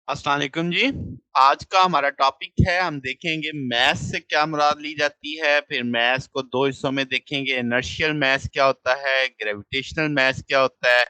अस्सलाम वालेकुम जी। आज का हमारा टॉपिक है, हम देखेंगे मैथ से क्या मुराद ली जाती है, फिर मैथ को 2 हिस्सों में देखेंगे, इनर्शियल मैथ क्या होता है, ग्रेविटेशनल मैथ क्या होता है,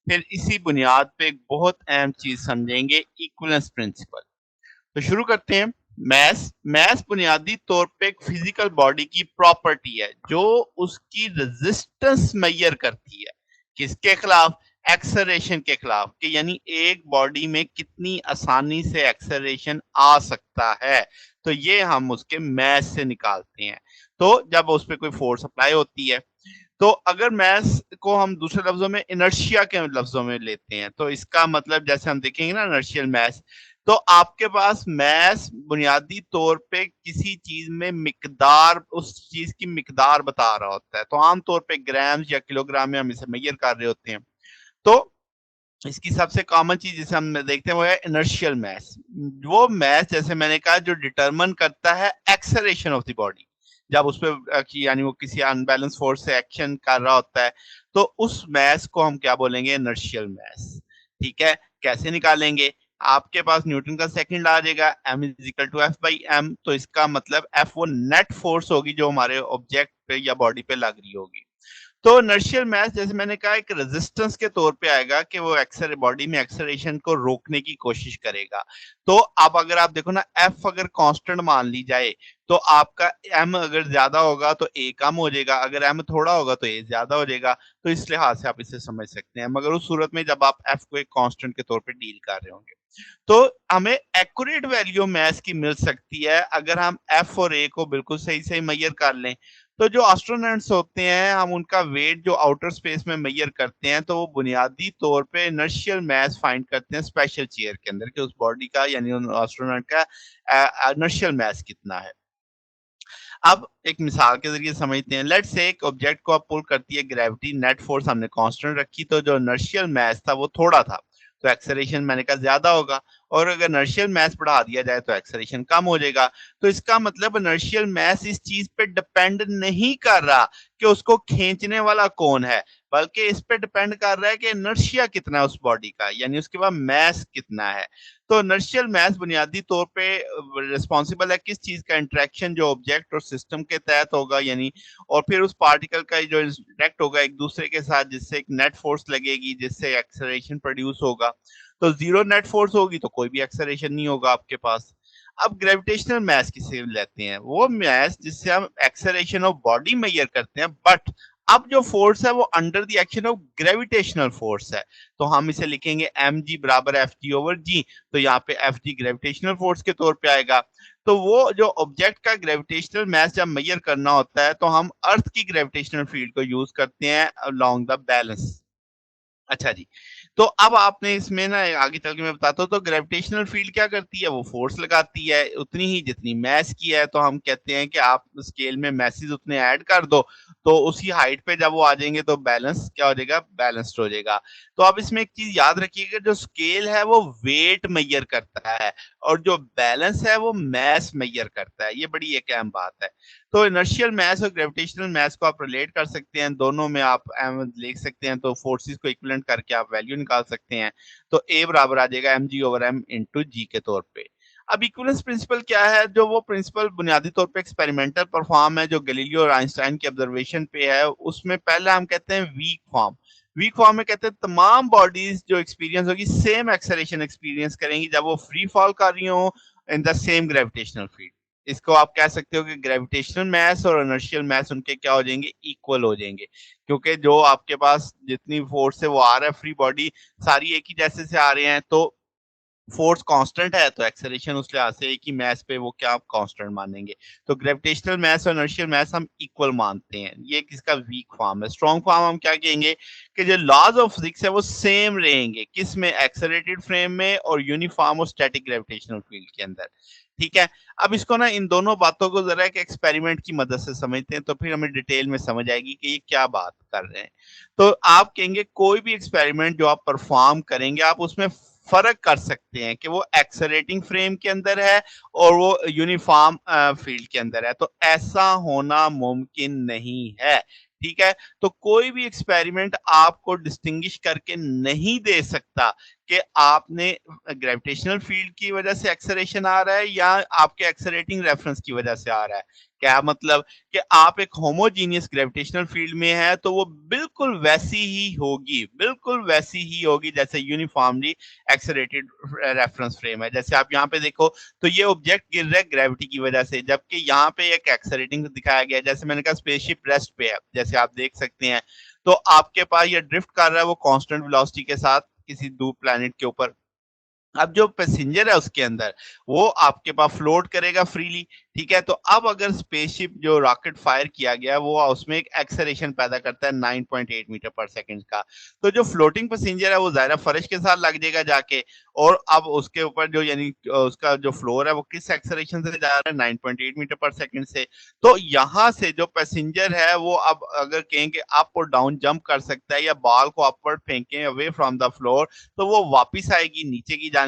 फिर इसी बुनियाद पे एक बहुत अहम चीज़ समझेंगे इक्विवेलेंस प्रिंसिपल। तो शुरू करते हैं। मैथ मैथ बुनियादी तौर पे एक फिज़िकल बॉडी की प्रॉपर्टी है, जो उसकी रेजिस्टेंस मेजर करती है। किसके खिलाफ? एक्सेलरेशन के खिलाफ, कि यानी एक बॉडी में कितनी आसानी से एक्सेलरेशन आ सकता है। तो ये हम उसके मैथ से निकालते हैं। तो जब उस पे कोई फोर्स अप्लाई होती है, तो अगर मैथ को हम दूसरे लफ्ज़ों में इनर्शिया के लफ्ज़ों में लेते हैं, तो इसका मतलब जैसे हम देखेंगे ना इनर्शियल मैथ, तो आपके पास मैथ बुनियादी तौर पे किसी चीज़ में मिकदार, उस चीज़ की मिकदार बता रहा होता है। तो आम तौर पे ग्राम्स या किलोग्राम में हम इसे मेज़र कर रहे होते हैं। तो इसकी सबसे कॉमन चीज़ जिसे हम देखते हैं वो है इनर्शियल मैथ। वो मैथ जैसे मैंने कहा जो डिटरमाइन करता है एक्सेलरेशन ऑफ द बॉडी। जब उस पे कि यानी वो किसी अनबैलेंस फोर्स से एक्शन कर रहा होता है, तो उस मैथ को हम क्या बोलेंगे? Inertial mass. ठीक है? कैसे निकालेंगे? आपके पास न्यूटन का सेकंड लॉ आ जाएगा, m is equal to F by m। तो इसका मतलब F वो नेट फोर्स होगी जो हमारे ऑब्जेक्ट पे या बॉडी पे लग रही होगी। तो इनर्शियल मास जैसे मैंने कहा एक रेजिस्टेंस के तौर पे आएगा कि वो एक्सेल बॉडी में एक्सेलरेशन को रोकने की कोशिश करेगा। तो अब अगर आप देखो ना, एफ अगर कांस्टेंट मान ली जाए, तो आपका एम अगर ज्यादा होगा तो ए कम हो जाएगा, अगर एम थोड़ा होगा तो ए ज्यादा हो जाएगा। तो इस लिहाज से आप इसे समझ सकते हैं, मगर उस सूरत में जब आप एफ को एक कांस्टेंट के तौर पे डील कर रहे होंगे, तो हमें एक्यूरेट वैल्यू मैथ्स की मिल सकती है अगर हम एफ और ए को बिल्कुल सही-सही मेजर कर लें। तो जो एस्ट्रोनॉट्स होते हैं, हम उनका वेट जो आउटर स्पेस में मेजर करते हैं, तो वो बुनियादी तौर पे इनर्शियल मास फाइंड करते हैं स्पेशल चेयर के अंदर कि उस बॉडी का यानी उन एस्ट्रोनॉट का इनर्शियल मास कितना है। अब एक मिसाल के ज़रिए समझते हैं। लेट्स से एक ऑब्जेक्ट को अब पुल करती है ग्रेविटी, नेट फोर्स हमने कांस्टेंट रखी, तो जो इनर्शियल मास था वो थोड़ा था, तो एक्सेलरेशन मैंने कहा ज़्यादा होगा। और अगर इनर्शियल मास बढ़ा दिया जाए तो एक्सेलरेशन कम हो जाएगा। तो इसका मतलब इनर्शियल मास इस चीज़ पे डिपेंड नहीं कर रहा कि उसको खींचने वाला कौन है, बल्कि इस पे डिपेंड कर रहा है कि इनर्शिया कितना है उस बॉडी का, यानी उसके पास मास कितना है। तो इनर्शियल मास बुनियादी तौर पे रिस्पॉन्सिबल है किस चीज़ का? इंटरेक्शन जो ऑब्जेक्ट और सिस्टम के तहत होगा, यानी और फिर उस पार्टिकल का जो इंटरेक्ट होगा एक दूसरे के साथ, जिससे एक नेट फोर्स लगेगी, जिससे एक्सेलरेशन प्रोड्यूस होगा। तो ज़ीरो नेट फोर्स होगी तो कोई भी एक्सेलरेशन नहीं होगा आपके पास। अब ग्रेविटेशनल मास किसे लेते हैं? वो मास जिससे हम एक्सेलरेशन ऑफ बॉडी मेजर करते हैं, बट अब जो फोर्स है वो under the action of gravitational force है। तो हम इसे लिखेंगे mg बराबर fg ओवर g। तो यहाँ पे fg ग्रेविटेशनल फोर्स के तौर पे आएगा। तो वो जो ऑब्जेक्ट का ग्रेविटेशनल मास जब मेजर करना होता है, तो हम अर्थ की ग्रेविटेशनल फील्ड को यूज करते हैं अलोंग द बैलेंस। अच्छा जी। तो अब आपने इसमें ना आगे चल के मैं बताता हूँ, तो ग्रेविटेशनल फ़ील्ड क्या करती है? वो फ़ोर्स लगाती है उतनी ही जितनी मास की है। तो हम कहते हैं कि आप स्केल में मासेस उतने ऐड कर दो, तो उसी हाइट पे जब वो आ जाएँगे तो बैलेंस क्या हो जाएगा? बैलेंस्ड हो जाएगा। तो आप इसमें एक चीज़ याद रखिएगा, जो स्केल है वो वेट मेजर करता है और जो बैलेंस है वो मास मेजर करता है। ये बड़ी एक अहम बात है। तो इनर्शियल मास और ग्रेविटेशनल मास को आप रिलेट कर सकते हैं, दोनों में आप लिख सकते हैं, तो फोर्सेस को इक्विवेलेंट करके आप वैल्यू निकाल सकते हैं। तो ए बराबर आ जाएगा mg ओवर m इंटू जी के तौर पे। अब इक्विवेलेंस प्रिंसिपल क्या है? जो वो प्रिंसिपल बुनियादी तौर पे एक्सपेरिमेंटल परफॉर्म है, जो गैलीलियो और आइंस्टाइन के ऑब्जर्वेशन पे है, उसमें पहले हम कहते हैं वीक फॉर्म। वीक फॉर्म में कहते हैं तमाम बॉडीज जो एक्सपीरियंस होगी सेम एक्सेलरेशन एक्सपीरियंस करेंगी जब वो फ्री फॉल कर रही हो in the same gravitational field. इसको आप कह सकते हो कि ग्रेविटेशनल मास और इनर्शियल मास उनके क्या हो जाएंगे? इक्वल हो जाएंगे, क्योंकि जो आपके पास जितनी फोर्स है वो आ रहा है, फ्री बॉडी सारी एक ही जैसे से आ रहे हैं, तो फोर्स कांस्टेंट है, तो एक्सेलरेशन उस लिहाज से एक ही मास पे वो क्या कांस्टेंट मानेंगे। तो ग्रेविटेशनल मास और इनर्शियल मास हम इक्वल मानते हैं। ये किसका वीक फॉर्म है। स्ट्रॉन्ग फॉर्म हम क्या कहेंगे कि जो लॉज ऑफ फिजिक्स है वो सेम रहेंगे, किस में? एक्सेलरेटेड फ्रेम में और यूनिफॉर्म और स्टैटिक ग्रेविटेशनल फील्ड के अंदर। ठीक है। अब इसको ना इन दोनों बातों को जरा एक एक्सपेरिमेंट की मदद से समझते हैं, तो फिर हमें डिटेल में समझ आएगी कि ये क्या बात कर रहे हैं। तो आप कहेंगे कोई भी एक्सपेरिमेंट जो आप परफॉर्म करेंगे, आप उसमें फ़र्क कर सकते हैं कि वो एक्सेलरेटिंग फ्रेम के अंदर है और वो यूनिफ़ॉर्म फ़ील्ड के अंदर है। तो ऐसा होना मुमकिन नहीं है, ठीक है? तो कोई भी एक्सपेरिमेंट आपको डिस्टिंग्विश करके नहीं दे सकता कि आपने ग्रेविटेशनल फील्ड की वजह से एक्सेलरेशन आ रहा है या आपके एक्सेलरेटिंग रेफरेंस की वजह से आ रहा है। क्या मतलब कि आप एक होमोजेनियस ग्रेविटेशनल फील्ड में हैं, तो वो बिल्कुल वैसी ही होगी जैसे यूनिफ़ॉर्मली एक्सेलरेटेड रेफरेंस फ्रेम है। जैसे आप यहाँ पे देखो, तो ये ऑब्जेक्ट गिर रहा है ग्रेविटी की वजह से, जबकि यहाँ पे एक एक्सेलरेटिंग दिखाया गया है। जैसे मैंने कहा स्पेसशिप रेस्ट पे है, जैसे आप देख सकते हैं। तो आपके पास ये ड्रिफ्ट कर रहा है वो कांस्टेंट वेलोसिटी के साथ किसी दूर प्लैनेट के ऊपर। अब जो पैसेंजर है उसके अंदर, वो आपके पास फ्लोट करेगा फ्रीली, ठीक है? तो अब अगर स्पेसशिप जो रॉकेट फायर किया गया है, वो उसमें एक एक्सेलरेशन पैदा करता है 9.8 मीटर पर सेकंड का। तो जो फ्लोटिंग पैसेंजर है, वो ज़ाहिर है फर्श के साथ लग जाएगा जाके, और अब उसके ऊपर जो यानी उसका जो फ्लोर है, वो किस एक्सेलरेशन से जा रहा है? 9.8 मीटर पर सेकंड से। तो यहाँ से जो पैसेंजर है, वो अब अगर कहें कि अप और डाउन जंप कर सकता है या बॉल को अपवर्ड फेंकें अवे फ्रॉम द फ्लोर, तो वो वापिस आएगी नीचे की जानिब।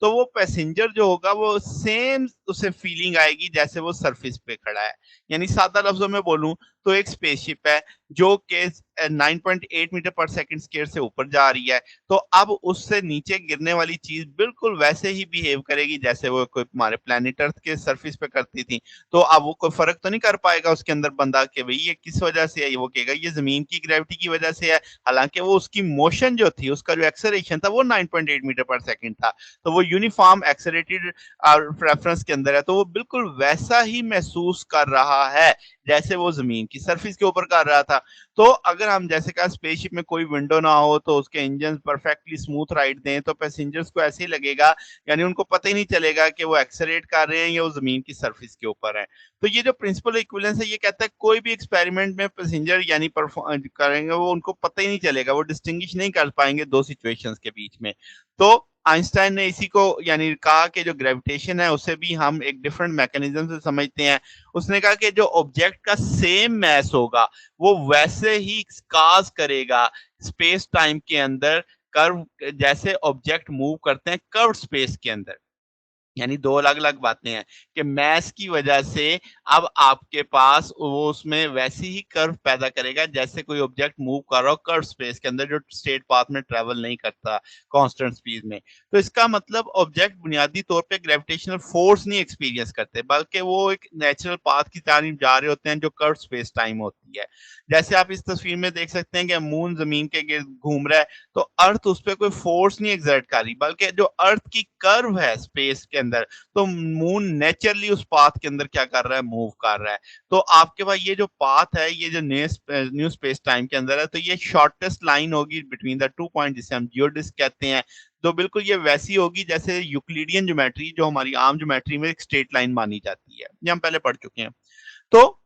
तो वो पैसेंजर जो होगा वो सेम उसे फीलिंग आएगी जैसे वो सरफेस पे खड़ा है। यानी सादा लफ्ज़ों में बोलूँ तो एक स्पेसशिप है जो कि 9.8 मीटर पर सेकंड स्क्वायर से ऊपर जा रही है। तो अब उससे नीचे गिरने वाली चीज़ बिल्कुल वैसे ही बिहेव करेगी जैसे वो कोई हमारे प्लैनेट अर्थ के सरफेस पे करती थी। तो अब वो कोई फ़र्क तो नहीं कर पाएगा उसके अंदर बंदा कि भई ये किस वज़ह से है? वो कहेगा ये ज़मीन की ग्रेविटी की वज़ह से है। हालाँकि वो उसकी मोशन जो थी, उसका जो एक्सेलरेशन था वो 9.8 मीटर पर सेकंड था। तो वो यूनिफ़ॉर्म एक्सेलरेटेड रेफरेंस के अंदर है, तो वो बिल्कुल वैसा ही महसूस कर रहा है, जैसे वो ज़मीन की सरफेस के ऊपर कर रहा था। तो अगर हम जैसे कहा स्पेसशिप में कोई विंडो ना हो, तो उसके इंजन परफेक्टली स्मूथ राइड दें, तो पैसेंजर्स को ऐसे ही लगेगा, यानी उनको पता ही नहीं चलेगा कि वो एक्सेलरेट कर रहे हैं या वो ज़मीन की सरफेस के ऊपर हैं। तो ये जो प्रिंसिपल इक्विवेलेंस है, ये कहता है कोई भी एक्सपेरिमेंट में पैसेंजर यानी करेंगे, वो उनको पता ही नहीं चलेगा, वो डिस्टिंग्विश नहीं कर पाएँगे 2 सिचुएशंस के बीच में। तो आइंस्टाइन ने इसी को यानी कहा कि जो ग्रेविटेशन है उसे भी हम एक डिफरेंट मैकेनिज्म से समझते हैं। उसने कहा कि जो ऑब्जेक्ट का सेम मास होगा, वो वैसे ही काज़ करेगा स्पेस टाइम के अंदर कर्व, जैसे ऑब्जेक्ट मूव करते हैं कर्व्ड स्पेस के अंदर। यानी 2 अलग-अलग बातें हैं कि मास की वजह से अब आपके पास वो उसमें वैसी ही कर्व पैदा करेगा जैसे कोई ऑब्जेक्ट मूव कर रहा हो कर्व स्पेस के अंदर जो स्ट्रेट पाथ में ट्रैवल नहीं करता कांस्टेंट स्पीड में। तो इसका मतलब ऑब्जेक्ट बुनियादी तौर पे ग्रेविटेशनल फोर्स नहीं एक्सपीरियंस करते, बल्कि वो एक नेचुरल पाथ की जानिब जा रहे होते हैं जो कर्व स्पेस टाइम होती है। जैसे आप इस तस्वीर में देख सकते हैं कि मून ज़मीन के गिर्द घूम रहा है, तो अर्थ उस पे कोई फोर्स नहीं एक्सर्ट कर रही, बल्कि जो अर्थ की कर्व है स्पेस के अंदर, तो मून नेचुरली उस पाथ के अंदर क्या कर रहा है, मूव कर रहा है। तो आपके पास ये जो पाथ है, ये जो न्यू स्पेस टाइम के अंदर है, तो ये शॉर्टेस्ट लाइन होगी बिटवीन द 2 पॉइंट, जिसे हम जियोडिस्क कहते हैं। तो बिल्कुल ये वैसी होगी जैसे यूक्लिडियन ज्योमेट्री जो हमारी आम ज्योमेट्री में एक स्ट्रेट लाइन मानी जाती है। ये हम पहले पढ़ चुके हैं। तो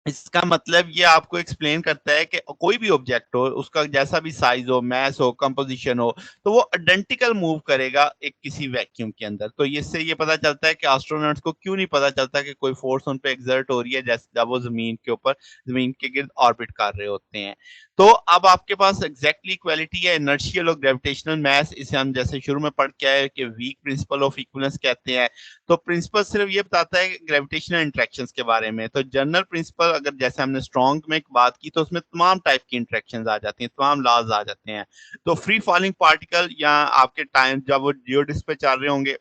इसका मतलब ये आपको एक्सप्लेन करता है कि कोई भी ऑब्जेक्ट हो, उसका जैसा भी साइज़ हो, मास हो, कंपोज़िशन हो, तो वो आइडेंटिकल मूव करेगा एक किसी वैक्यूम के अंदर। तो इससे ये पता चलता है कि एस्ट्रोनॉट्स को क्यों नहीं पता चलता कि कोई फ़ोर्स उन पे एक्सर्ट हो रही है, जैसे जब वो ज़मीन के ऊपर, ज़मीन के गिर्द ऑर्बिट कर रहे होते हैं। तो अब आपके पास एग्ज़ैक्टली इक्वालिटी है इनर्शियल और ग्रेविटेशनल मास, इसे हम जैसे शुरू में पढ़ के आए कि वीक प्रिंसिपल ऑफ इक्विवेलेंस कहते हैं। तो प्रिंसिपल सिर्फ ये बताता है ग्रेविटेशनल इंटरेक्शंस के बारे में। तो जनरल प्रिंसिपल अगर जैसे हमने स्ट्रॉन्ग में एक बात की, तो उसमें तमाम टाइप की इंटरेक्शंस आ जाती हैं, तमाम लॉज़ आ जाते हैं। तो फ्री फॉलिंग पार्टिकल या आपके टाइम जब वो जियोडिस्क पे चल रहे होंगे,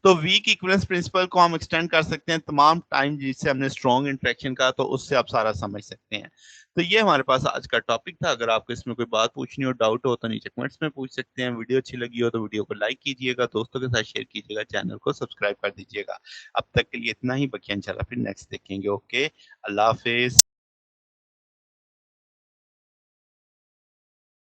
तो वीक इक्विवेलेंस प्रिंसिपल को हम एक्सटेंड कर सकते हैं तमाम टाइम जिससे हमने स्ट्रॉन्ग इंटरेक्शन का, तो उससे आप सारा समझ सकते हैं। तो ये हमारे पास आज का टॉपिक था। अगर आपको इसमें कोई बात पूछनी हो, डाउट हो, तो नीचे कमेंट्स में पूछ सकते हैं। वीडियो अच्छी लगी हो तो वीडियो को लाइक कीजिएगा, दोस्तों के साथ शेयर कीजिएगा, चैनल को सब्सक्राइब कर दीजिएगा। अब तक के लिए इतना ही, बाकी इंशाल्लाह फिर नेक्स्ट देखेंगे। ओके, अल्लाह हाफ़िज़।